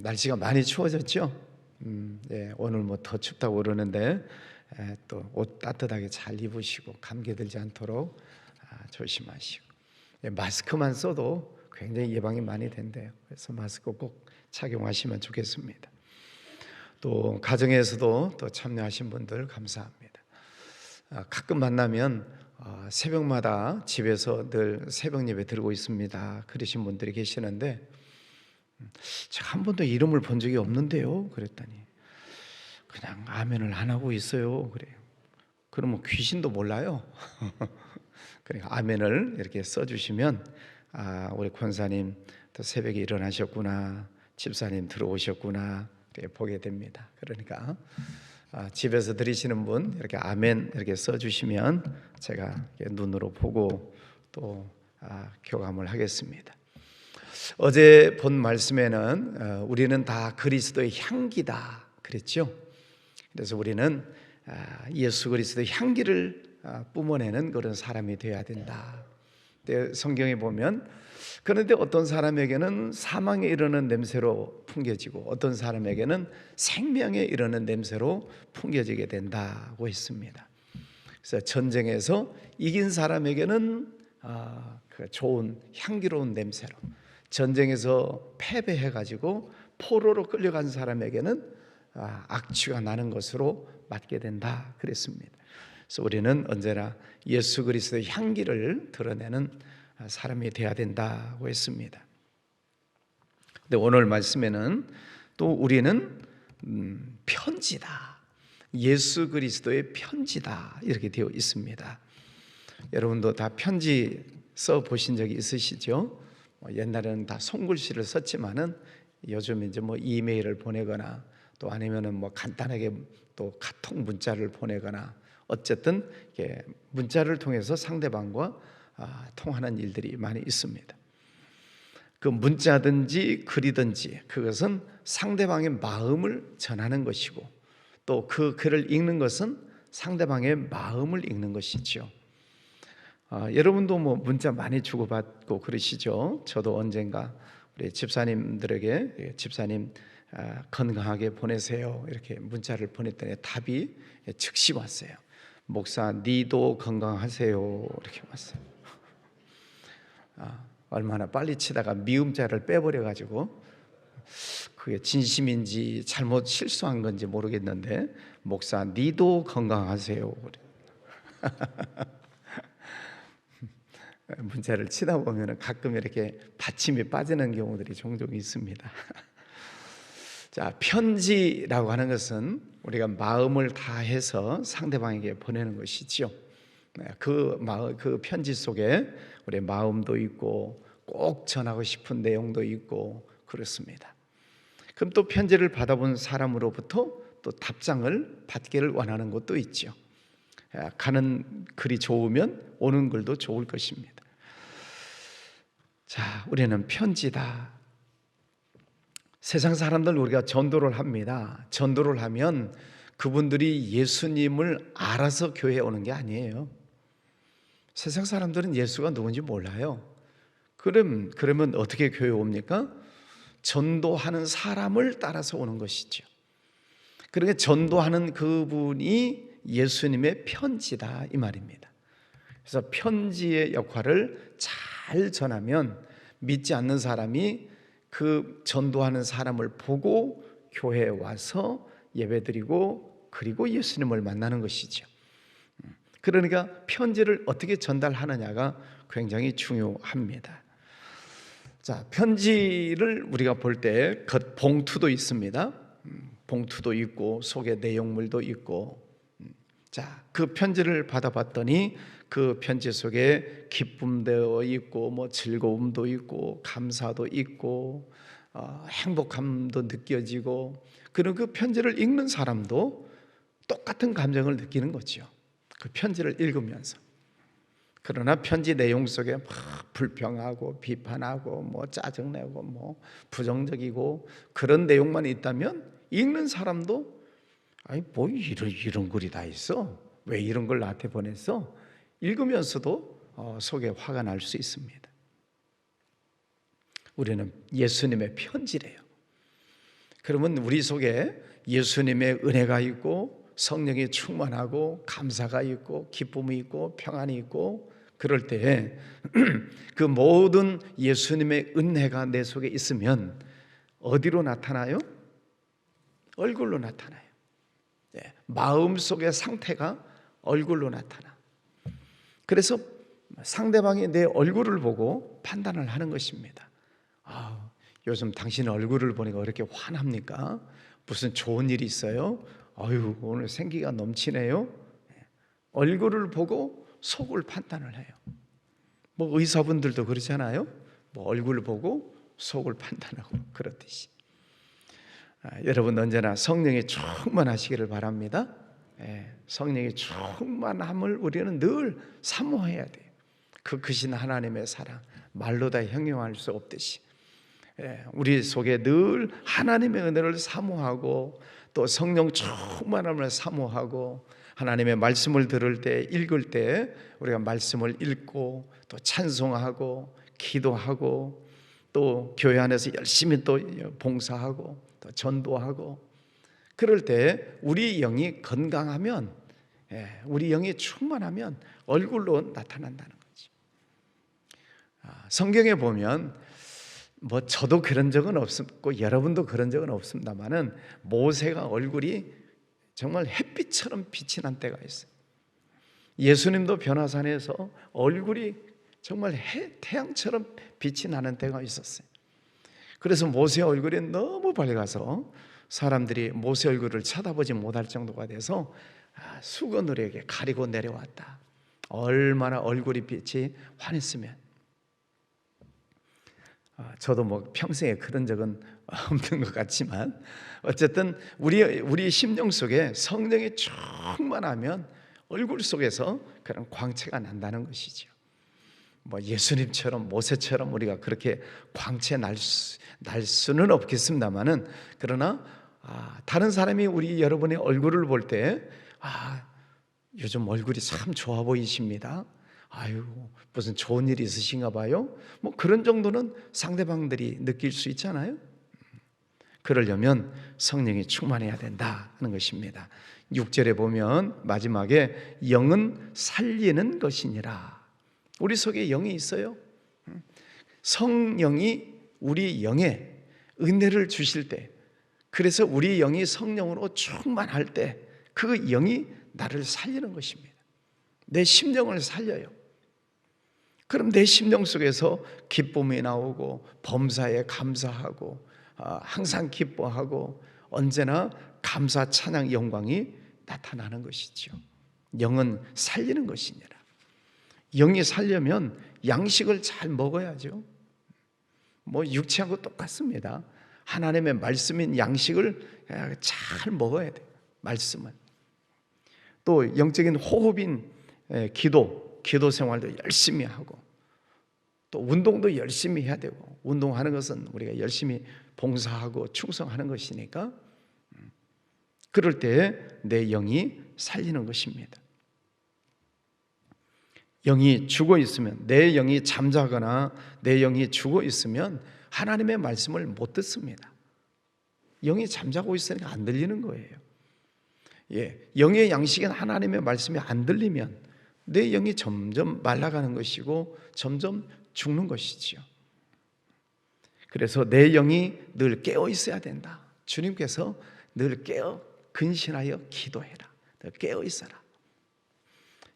날씨가 많이 추워졌죠. 예, 오늘 뭐 더 춥다고 그러는데 또 옷 따뜻하게 잘 입으시고 감기 들지 않도록 조심하시고, 예, 마스크만 써도 굉장히 예방이 많이 된대요. 그래서 마스크 꼭 착용하시면 좋겠습니다. 또 가정에서도 또 참여하신 분들 감사합니다. 가끔 만나면 새벽마다 집에서 늘 새벽 예배 드리고 있습니다 그러신 분들이 계시는데, 제가 한 번도 이름을 본 적이 없는데요 그랬더니 그냥 아멘을 안 하고 있어요 그래요. 그러면 귀신도 몰라요. 그러니까 아멘을 이렇게 써주시면 우리 권사님 또 새벽에 일어나셨구나, 집사님 들어오셨구나 이렇게 보게 됩니다. 그러니까 집에서 들으시는 분 이렇게 아멘 이렇게 써주시면 제가 눈으로 보고 또 교감을 하겠습니다. 어제 본 말씀에는 우리는 다 그리스도의 향기다 그랬죠. 그래서 우리는 예수 그리스도의 향기를 뿜어내는 그런 사람이 되어야 된다. 성경에 보면 그런데 어떤 사람에게는 사망에 이르는 냄새로 풍겨지고 어떤 사람에게는 생명에 이르는 냄새로 풍겨지게 된다고 했습니다. 그래서 전쟁에서 이긴 사람에게는 그 좋은 향기로운 냄새로, 전쟁에서 패배해가지고 포로로 끌려간 사람에게는 악취가 나는 것으로 맡게 된다 그랬습니다. 그래서 우리는 언제나 예수 그리스도의 향기를 드러내는 사람이 되어야 된다고 했습니다. 근데 오늘 말씀에는 또 우리는 편지다, 예수 그리스도의 편지다 이렇게 되어 있습니다. 여러분도 다 편지 써 보신 적이 있으시죠? 옛날에는 다 손글씨를 썼지만은 요즘 이제 뭐 이메일을 보내거나 또 아니면은 뭐 간단하게 또 카톡 문자를 보내거나 어쨌든 문자를 통해서 상대방과 통하는 일들이 많이 있습니다. 그 문자든지 글이든지 그것은 상대방의 마음을 전하는 것이고 또 그 글을 읽는 것은 상대방의 마음을 읽는 것이죠. 여러분도 뭐 문자 많이 주고받고 그러시죠? 저도 언젠가 우리 집사님들에게 집사님 건강하게 보내세요 이렇게 문자를 보냈더니 답이 즉시 왔어요. 목사 니도 건강하세요 이렇게 왔어요. 얼마나 빨리 치다가 미음자를 빼버려가지고 그게 진심인지 잘못 실수한 건지 모르겠는데 목사 니도 건강하세요 문자를 치다 보면 가끔 이렇게 받침이 빠지는 경우들이 종종 있습니다. 자, 편지라고 하는 것은 우리가 마음을 다해서 상대방에게 보내는 것이죠. 그 편지 속에 우리의 마음도 있고 꼭 전하고 싶은 내용도 있고 그렇습니다. 그럼 또 편지를 받아본 사람으로부터 또 답장을 받기를 원하는 것도 있죠. 가는 글이 좋으면 오는 글도 좋을 것입니다. 자, 우리는 편지다. 세상 사람들 우리가 전도를 합니다. 전도를 하면 그분들이 예수님을 알아서 교회에 오는 게 아니에요. 세상 사람들은 예수가 누군지 몰라요. 그러면 어떻게 교회에 옵니까? 전도하는 사람을 따라서 오는 것이죠. 그러니까 전도하는 그분이 예수님의 편지다 이 말입니다. 그래서 편지의 역할을 잘 전하면 믿지 않는 사람이 그 전도하는 사람을 보고 교회에 와서 예배드리고 그리고 예수님을 만나는 것이죠. 그러니까 편지를 어떻게 전달하느냐가 굉장히 중요합니다. 자, 편지를 우리가 볼 때 겉 봉투도 있습니다. 봉투도 있고 속에 내용물도 있고, 자, 그 편지를 받아봤더니 그 편지 속에 기쁨도 있고 뭐 즐거움도 있고 감사도 있고 행복함도 느껴지고, 그리고 그 편지를 읽는 사람도 똑같은 감정을 느끼는 거죠. 그 편지를 읽으면서. 그러나 편지 내용 속에 막 불평하고 비판하고 뭐 짜증내고 뭐 부정적이고 그런 내용만 있다면 읽는 사람도 아니 뭐 이런 글이 다 있어, 왜 이런 걸 나한테 보냈어, 읽으면서도 속에 화가 날 수 있습니다. 우리는 예수님의 편지래요. 그러면 우리 속에 예수님의 은혜가 있고 성령이 충만하고 감사가 있고 기쁨이 있고 평안이 있고 그럴 때 그 모든 예수님의 은혜가 내 속에 있으면 어디로 나타나요? 얼굴로 나타나요. 마음속의 상태가 얼굴로 나타나. 그래서 상대방이 내 얼굴을 보고 판단을 하는 것입니다. 요즘 당신 얼굴을 보니까 왜 이렇게 환합니까? 무슨 좋은 일이 있어요? 아유, 오늘 생기가 넘치네요. 얼굴을 보고 속을 판단을 해요. 뭐 의사분들도 그러잖아요. 뭐 얼굴을 보고 속을 판단하고 그렇듯이. 여러분 언제나 성령이 충만하시기를 바랍니다. 성령의 충만함을 우리는 늘 사모해야 돼요. 그 크신 하나님의 사랑 말로 다 형용할 수 없듯이 우리 속에 늘 하나님의 은혜를 사모하고 또 성령 충만함을 사모하고 하나님의 말씀을 들을 때 읽을 때 우리가 말씀을 읽고 또 찬송하고 기도하고 또 교회 안에서 열심히 또 봉사하고 또 전도하고 그럴 때 우리 영이 건강하면 우리 영이 충만하면 얼굴로 나타난다는 거지. 성경에 보면 뭐 저도 그런 적은 없었고 여러분도 그런 적은 없습니다만은 모세가 얼굴이 정말 햇빛처럼 빛이 난 때가 있어요. 예수님도 변화산에서 얼굴이 정말 태양처럼 빛이 나는 때가 있었어요. 그래서 모세 얼굴이 너무 밝아서 사람들이 모세 얼굴을 쳐다보지 못할 정도가 돼서 수건으로 이렇게 가리고 내려왔다. 얼마나 얼굴이 빛이 환했으면. 저도 뭐 평생에 그런 적은 없는 것 같지만 어쨌든 우리 심령 속에 성령이 충만하면 얼굴 속에서 그런 광채가 난다는 것이죠. 뭐 예수님처럼 모세처럼 우리가 그렇게 광채 날 수는 없겠습니다만은 그러나 다른 사람이 우리 여러분의 얼굴을 볼 때 요즘 얼굴이 참 좋아 보이십니다. 아유, 무슨 좋은 일이 있으신가 봐요. 뭐 그런 정도는 상대방들이 느낄 수 있잖아요. 그러려면 성령이 충만해야 된다 하는 것입니다. 6절에 보면 마지막에 영은 살리는 것이니라. 우리 속에 영이 있어요. 성령이 우리 영에 은혜를 주실 때, 그래서 우리 영이 성령으로 충만할 때 그 영이 나를 살리는 것입니다. 내 심령을 살려요. 그럼 내 심령 속에서 기쁨이 나오고 범사에 감사하고 항상 기뻐하고 언제나 감사 찬양 영광이 나타나는 것이죠. 영은 살리는 것이니라. 영이 살려면 양식을 잘 먹어야죠. 뭐 육체하고 똑같습니다. 하나님의 말씀인 양식을 잘 먹어야 돼요. 말씀을. 또 영적인 호흡인 기도 생활도 열심히 하고 또 운동도 열심히 해야 되고, 운동하는 것은 우리가 열심히 봉사하고 충성하는 것이니까 그럴 때 내 영이 살리는 것입니다. 영이 죽어 있으면, 내 영이 잠자거나 내 영이 죽어 있으면 하나님의 말씀을 못 듣습니다. 영이 잠자고 있으니까 안 들리는 거예요. 영의 양식인 하나님의 말씀이 안 들리면 내 영이 점점 말라가는 것이고 점점 죽는 것이지요. 그래서 내 영이 늘 깨어 있어야 된다. 주님께서 늘 깨어 근신하여 기도해라. 늘 깨어 있어라.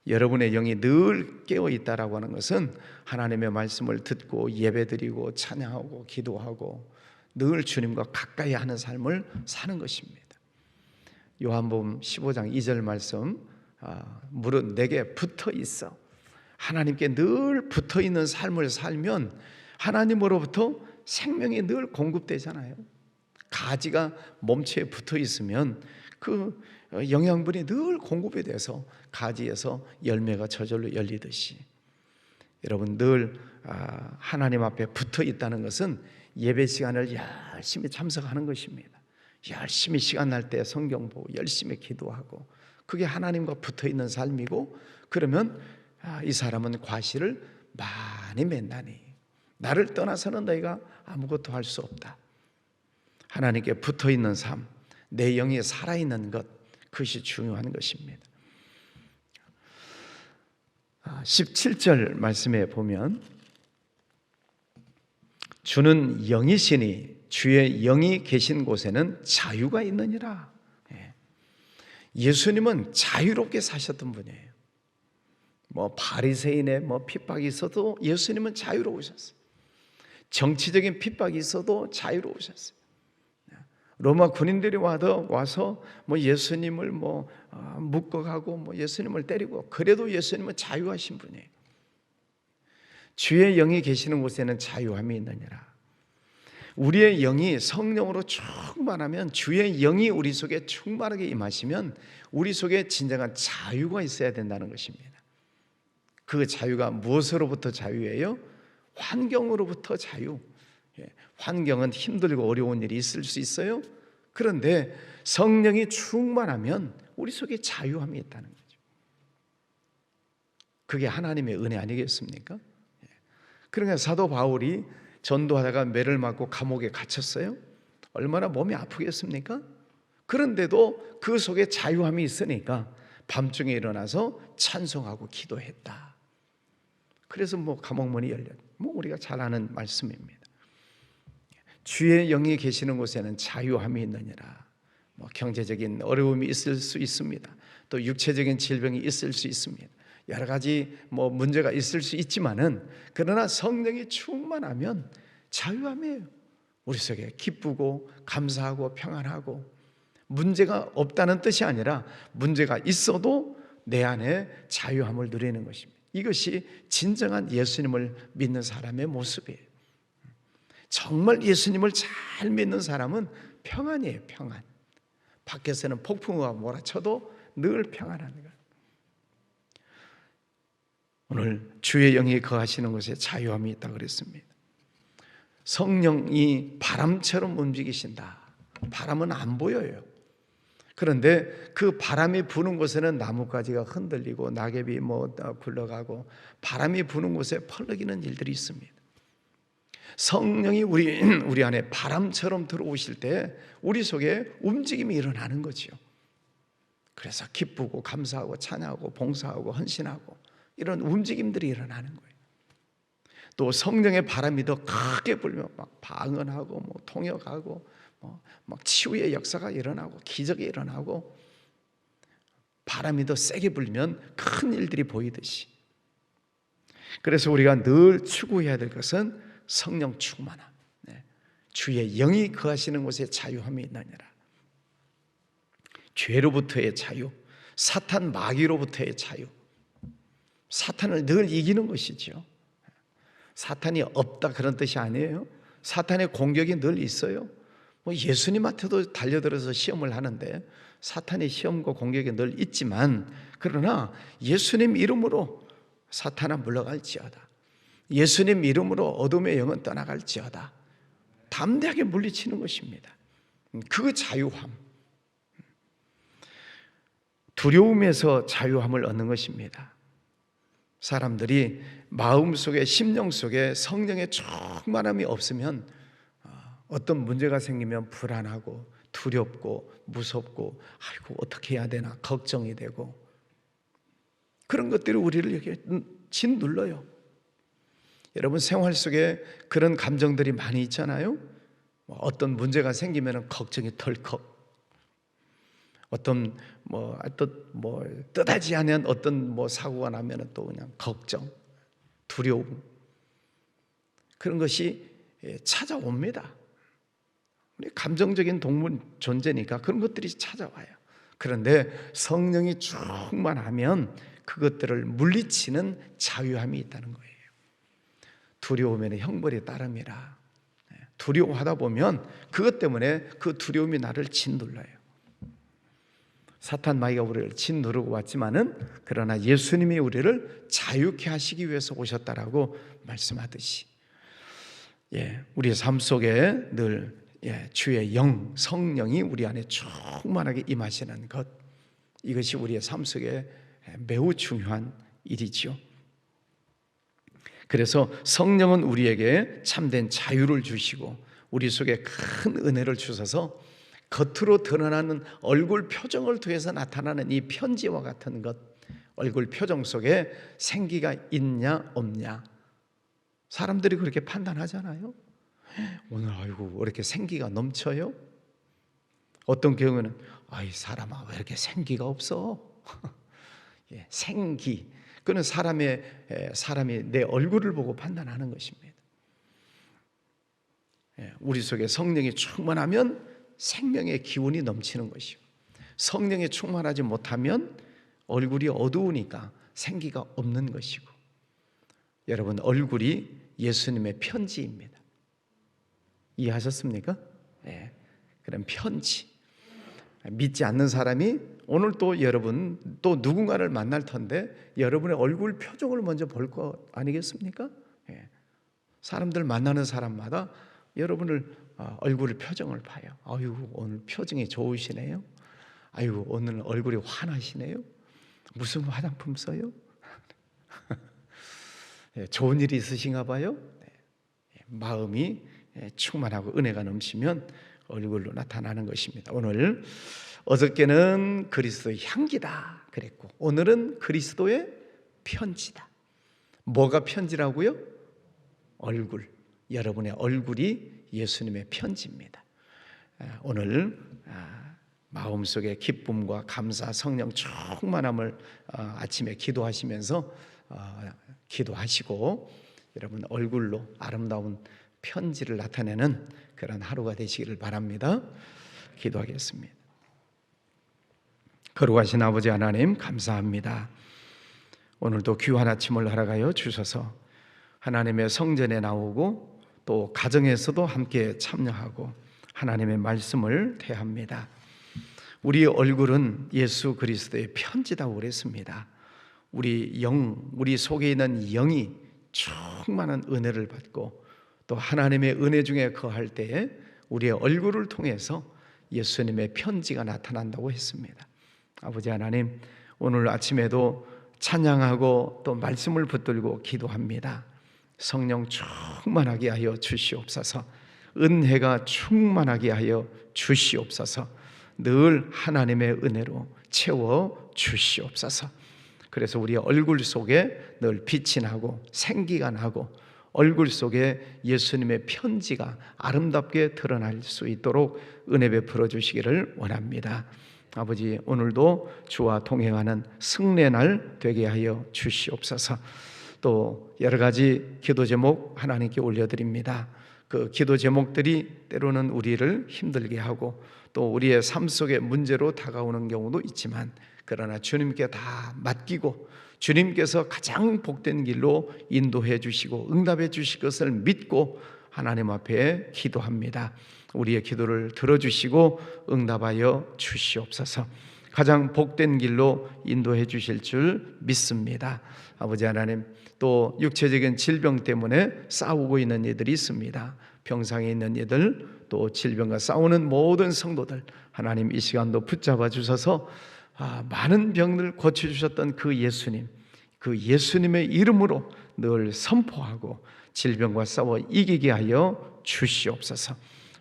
여러분의 영이 늘 깨어 있다라고 하는 것은 하나님의 말씀을 듣고 예배드리고 찬양하고 기도하고 늘 주님과 가까이 하는 삶을 사는 것입니다. 요한복음 15장 2절 말씀, 무릇 내게 붙어 있어. 하나님께 늘 붙어 있는 삶을 살면 하나님으로부터 생명이 늘 공급되잖아요. 가지가 몸체에 붙어 있으면 그 영양분이 늘 공급이 돼서 가지에서 열매가 저절로 열리듯이, 여러분 늘 하나님 앞에 붙어 있다는 것은 예배 시간을 열심히 참석하는 것입니다. 열심히 시간 날 때 성경 보고 열심히 기도하고, 그게 하나님과 붙어 있는 삶이고, 그러면 이 사람은 과실을 많이 맺나니 나를 떠나서는 너희가 아무것도 할 수 없다. 하나님께 붙어 있는 삶, 내 영이 살아있는 것, 그것이 중요한 것입니다. 17절 말씀에 보면 주는 영이시니 주의 영이 계신 곳에는 자유가 있느니라. 예수님은 자유롭게 사셨던 분이에요. 바리새인의 핍박이 있어도 예수님은 자유로우셨어요. 정치적인 핍박이 있어도 자유로우셨어요. 로마 군인들이 와서 예수님을 묶어가고 예수님을 때리고, 그래도 예수님은 자유하신 분이에요. 주의 영이 계시는 곳에는 자유함이 있느니라. 우리의 영이 성령으로 충만하면, 주의 영이 우리 속에 충만하게 임하시면 우리 속에 진정한 자유가 있어야 된다는 것입니다. 그 자유가 무엇으로부터 자유예요? 환경으로부터 자유. 환경은 힘들고 어려운 일이 있을 수 있어요. 그런데 성령이 충만하면 우리 속에 자유함이 있다는 거죠. 그게 하나님의 은혜 아니겠습니까? 그러니까 사도 바울이 전도하다가 매를 맞고 감옥에 갇혔어요. 얼마나 몸이 아프겠습니까? 그런데도 그 속에 자유함이 있으니까 밤중에 일어나서 찬송하고 기도했다. 그래서 감옥문이 열렸. 우리가 잘 아는 말씀입니다. 주의 영이 계시는 곳에는 자유함이 있느니라. 경제적인 어려움이 있을 수 있습니다. 또 육체적인 질병이 있을 수 있습니다. 여러 가지 문제가 있을 수 있지만은, 그러나 성령이 충만하면 자유함이에요. 우리 속에 기쁘고 감사하고 평안하고, 문제가 없다는 뜻이 아니라 문제가 있어도 내 안에 자유함을 누리는 것입니다. 이것이 진정한 예수님을 믿는 사람의 모습이에요. 정말 예수님을 잘 믿는 사람은 평안이에요. 평안. 밖에서는 폭풍우가 몰아쳐도 늘 평안한 것. 오늘 주의 영이 거하시는 곳에 자유함이 있다고 그랬습니다. 성령이 바람처럼 움직이신다. 바람은 안 보여요. 그런데 그 바람이 부는 곳에는 나뭇가지가 흔들리고 낙엽이 굴러가고, 바람이 부는 곳에 펄럭이는 일들이 있습니다. 성령이 우리 안에 바람처럼 들어오실 때 우리 속에 움직임이 일어나는 거죠. 그래서 기쁘고 감사하고 찬양하고 봉사하고 헌신하고, 이런 움직임들이 일어나는 거예요. 또 성령의 바람이 더 크게 불면 방언하고 통역하고 치유의 역사가 일어나고 기적이 일어나고, 바람이 더 세게 불면 큰 일들이 보이듯이. 그래서 우리가 늘 추구해야 될 것은 성령 충만함. 주의 영이 거하시는 곳에 자유함이 있느니라. 죄로부터의 자유, 사탄 마귀로부터의 자유. 사탄을 늘 이기는 것이죠. 사탄이 없다 그런 뜻이 아니에요. 사탄의 공격이 늘 있어요. 예수님한테도 달려들어서 시험을 하는데 사탄의 시험과 공격이 늘 있지만, 그러나 예수님 이름으로 사탄아 물러갈지어다. 예수님 이름으로 어둠의 영은 떠나갈지어다. 담대하게 물리치는 것입니다. 그 자유함, 두려움에서 자유함을 얻는 것입니다. 사람들이 마음속에, 심령 속에 성령의 충만함이 없으면 어떤 문제가 생기면 불안하고 두렵고 무섭고, 아이고 어떻게 해야 되나 걱정이 되고, 그런 것들이 우리를 이렇게 짓눌러요. 여러분 생활 속에 그런 감정들이 많이 있잖아요. 어떤 문제가 생기면 걱정이 덜컥, 어떤 뜻하지 않은 어떤 사고가 나면 또 그냥 걱정, 두려움, 그런 것이 찾아옵니다. 우리 감정적인 동물 존재니까 그런 것들이 찾아와요. 그런데 성령이 충만하면 그것들을 물리치는 자유함이 있다는 거예요. 두려우면 형벌이 따름이라. 두려워하다 보면 그것 때문에 그 두려움이 나를 짓눌러요. 사탄 마귀가 우리를 짓누르고 왔지만은, 그러나 예수님이 우리를 자유케 하시기 위해서 오셨다라고 말씀하듯이, 우리의 삶 속에 늘 주의 영, 성령이 우리 안에 충만하게 임하시는 것, 이것이 우리의 삶 속에 매우 중요한 일이지요. 그래서 성령은 우리에게 참된 자유를 주시고 우리 속에 큰 은혜를 주셔서 겉으로 드러나는 얼굴 표정을 통해서 나타나는 이 편지와 같은 것, 얼굴 표정 속에 생기가 있냐 없냐, 사람들이 그렇게 판단하잖아요. 오늘 아이고 왜 이렇게 생기가 넘쳐요? 어떤 경우는 아이 사람아 왜 이렇게 생기가 없어? 예, 생기, 그는 사람이 내 얼굴을 보고 판단하는 것입니다. 예, 우리 속에 성령이 충만하면 생명의 기운이 넘치는 것이고, 성령이 충만하지 못하면 얼굴이 어두우니까 생기가 없는 것이고, 여러분 얼굴이 예수님의 편지입니다. 이해하셨습니까? 네. 그런 편지. 믿지 않는 사람이 오늘 또 여러분 또 누군가를 만날 텐데 여러분의 얼굴 표정을 먼저 볼 거 아니겠습니까? 네. 사람들 만나는 사람마다 여러분을 얼굴 표정을 봐요. 아유 오늘 표정이 좋으시네요. 아유 오늘 얼굴이 환하시네요. 무슨 화장품 써요? 네, 좋은 일이 있으신가 봐요. 네. 마음이 충만하고 은혜가 넘치면 얼굴로 나타나는 것입니다. 오늘 어저께는 그리스도의 향기다 그랬고, 오늘은 그리스도의 편지다. 뭐가 편지라고요? 얼굴. 여러분의 얼굴이 예수님의 편지입니다. 오늘 마음속에 기쁨과 감사, 성령 충만함을 아침에 기도하시면서 기도하시고 여러분 얼굴로 아름다운 편지를 나타내는 그런 하루가 되시기를 바랍니다. 기도하겠습니다. 거룩하신 아버지 하나님 감사합니다. 오늘도 귀한 아침을 허락하여 주셔서 하나님의 성전에 나오고 또 가정에서도 함께 참여하고 하나님의 말씀을 대합니다. 우리 얼굴은 예수 그리스도의 편지다고 그랬습니다. 우리 속에 있는 영이 충만한 은혜를 받고 또 하나님의 은혜 중에 거할 때에 우리의 얼굴을 통해서 예수님의 편지가 나타난다고 했습니다. 아버지 하나님, 오늘 아침에도 찬양하고 또 말씀을 붙들고 기도합니다. 성령 충만하게 하여 주시옵소서. 은혜가 충만하게 하여 주시옵소서. 늘 하나님의 은혜로 채워 주시옵소서. 그래서 우리 얼굴 속에 늘 빛이 나고 생기가 나고 얼굴 속에 예수님의 편지가 아름답게 드러날 수 있도록 은혜 베풀어 주시기를 원합니다. 아버지, 오늘도 주와 동행하는 승리의 날 되게 하여 주시옵소서. 또 여러 가지 기도 제목 하나님께 올려드립니다. 그 기도 제목들이 때로는 우리를 힘들게 하고 또 우리의 삶 속에 문제로 다가오는 경우도 있지만, 그러나 주님께 다 맡기고 주님께서 가장 복된 길로 인도해 주시고 응답해 주실 것을 믿고 하나님 앞에 기도합니다. 우리의 기도를 들어주시고 응답하여 주시옵소서. 가장 복된 길로 인도해 주실 줄 믿습니다. 아버지 하나님, 또 육체적인 질병 때문에 싸우고 있는 이들이 있습니다. 병상에 있는 이들, 또 질병과 싸우는 모든 성도들 하나님 이 시간도 붙잡아 주셔서 많은 병들 고쳐주셨던 그 예수님의 이름으로 늘 선포하고 질병과 싸워 이기게 하여 주시옵소서.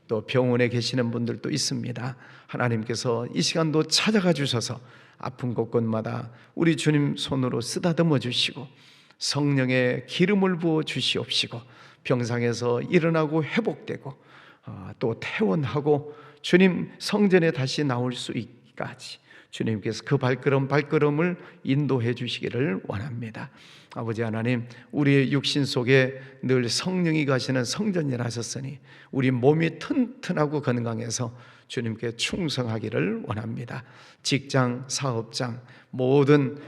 또 병원에 계시는 분들도 있습니다. 하나님께서 이 시간도 찾아가 주셔서 아픈 곳곳마다 우리 주님 손으로 쓰다듬어 주시고 성령의 기름을 부어 주시옵시고 병상에서 일어나고 회복되고 또 퇴원하고 주님 성전에 다시 나올 수 있기까지 주님께서 그 발걸음을 인도해 주시기를 원합니다. 아버지 하나님, 우리의 육신 속에 늘 성령이 가시는 성전이라 하셨으니 우리 몸이 튼튼하고 건강해서 주님께 충성하기를 원합니다. 직장, 사업장, 모든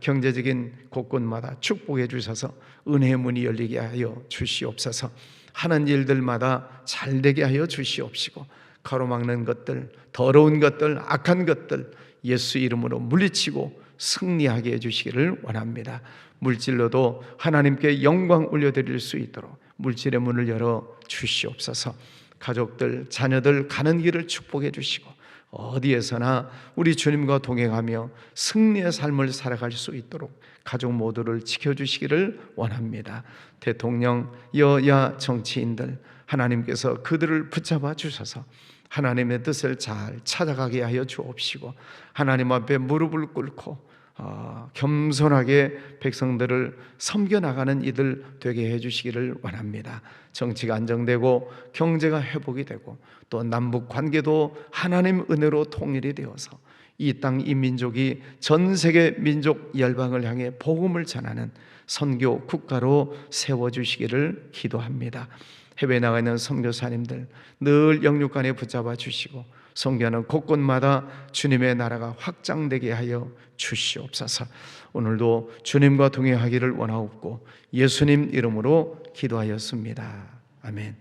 경제적인 곳곳마다 축복해 주셔서 은혜의 문이 열리게 하여 주시옵소서. 하는 일들마다 잘되게 하여 주시옵시고 가로막는 것들, 더러운 것들, 악한 것들 예수 이름으로 물리치고 승리하게 해주시기를 원합니다. 물질로도 하나님께 영광 올려드릴 수 있도록 물질의 문을 열어 주시옵소서. 가족들, 자녀들 가는 길을 축복해 주시고 어디에서나 우리 주님과 동행하며 승리의 삶을 살아갈 수 있도록 가족 모두를 지켜주시기를 원합니다. 대통령, 여야 정치인들, 하나님께서 그들을 붙잡아 주셔서 하나님의 뜻을 잘 찾아가게 하여 주옵시고, 하나님 앞에 무릎을 꿇고 겸손하게 백성들을 섬겨나가는 이들 되게 해주시기를 원합니다. 정치가 안정되고 경제가 회복이 되고 또 남북 관계도 하나님 은혜로 통일이 되어서 이 땅 이 민족이 전 세계 민족 열방을 향해 복음을 전하는 선교 국가로 세워주시기를 기도합니다. 해외에 나가 있는 선교사님들 늘 영육간에 붙잡아 주시고 선교하는 곳곳마다 주님의 나라가 확장되게 하여 주시옵소서. 오늘도 주님과 동행하기를 원하옵고 예수님 이름으로 기도하였습니다. 아멘.